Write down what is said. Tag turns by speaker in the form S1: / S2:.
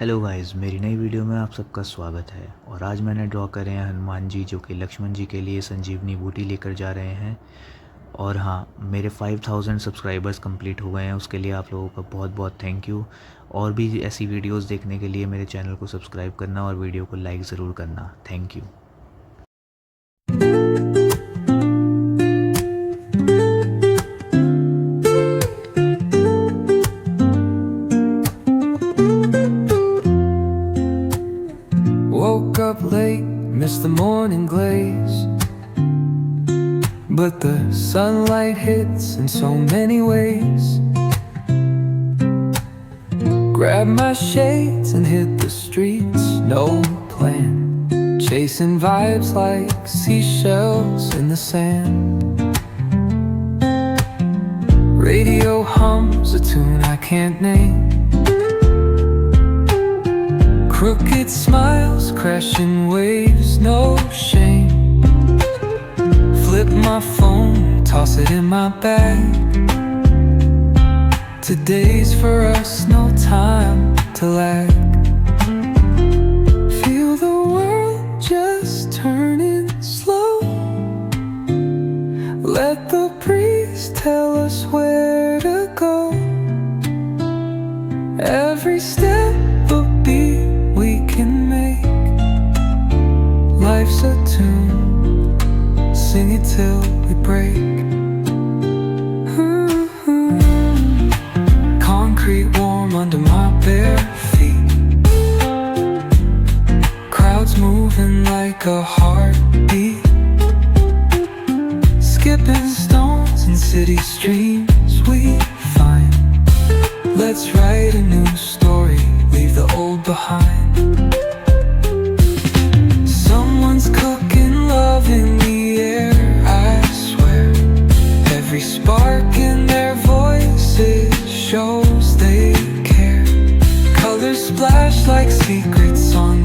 S1: Hello guys, मेरी नई video में आप सबका स्वागत है। और आज मैंने ड्रॉ करे हैं हनुमान जी, जो कि लक्ष्मण जी के लिए संजीवनी बूटी लेकर जा रहे हैं। और हाँ, मेरे 5000 सब्सक्राइबर्स कंप्लीट हो गए हैं, उसके लिए आप लोगों का बहुत बहुत थैंक यू। और भी ऐसी वीडियोस देखने के लिए मेरे चैनल को सब्सक्राइब करना और वीडियो को लाइक ज़रूर करना। Thank you.
S2: Woke up late, missed the morning glaze, but the sunlight hits in so many ways. Grabbed my shades and hit the streets, no plan, chasing vibes like seashells in the sand. Radio hums a tune I can't name, crooked smiles, crashing waves, no shame. Flip my phone, toss it in my bag. Today's for us, no time to lag. Feel the world just turning slow. Let the breeze tell us where to go. Every step a beat we can make. Life's a tune, sing it till we break. Concrete warm under my bare feet, crowds moving like a heartbeat, skipping stones in city streams we find. Let's write a new story, leave the old behind. Someone's cooking love in the air, I swear. Every spark in their voices shows they care. Colors splash like secrets on